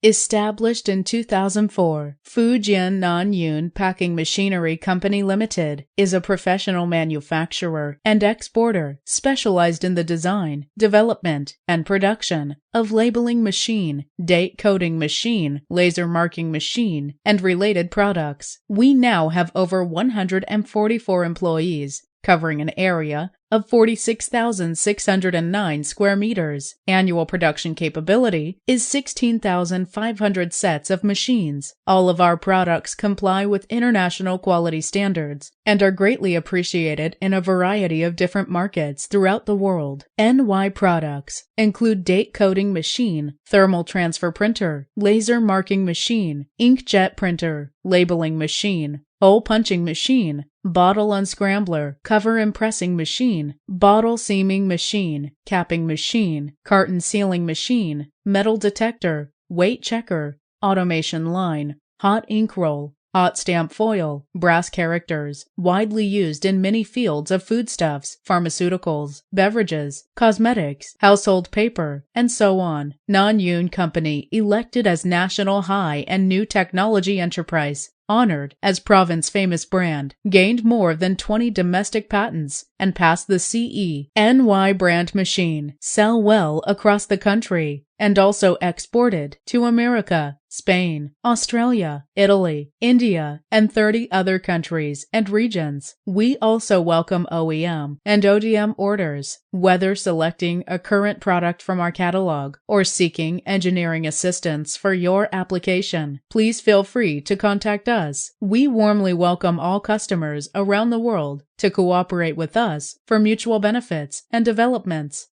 Established in 2004, Fujian NanYun Packing Machinery Company Ltd. is a professional manufacturer and exporter specialized in the design, development, and production of labeling machine, date coding machine, laser marking machine, and related products. We now have over 144 employees, covering an area of 46,609 square meters. Annual production capability is 16,500 sets of machines. All of our products comply with international quality standards and are greatly appreciated in a variety of different markets throughout the world. NY products include date coding machine, thermal transfer printer, laser marking machine, inkjet printer, labeling machine, hole punching machine, bottle unscrambler, cover impressing machine, bottle seaming machine, capping machine, carton sealing machine, metal detector, weight checker, automation line, hot ink roll, hot stamp foil, brass characters, widely used in many fields of foodstuffs, pharmaceuticals, beverages, cosmetics, household paper, and so on. NanYun Company elected as National High and New Technology Enterprise. Honored as province famous brand, gained more than 20 domestic patents, and passed the CE. NY brand machine, sell well across the country, and also exported to America, Spain, Australia, Italy, India, and 30 other countries and regions. We also welcome OEM and ODM orders, whether selecting a current product from our catalog or seeking engineering assistance for your application. Please feel free to contact us. We warmly welcome all customers around the world to cooperate with us for mutual benefits and developments.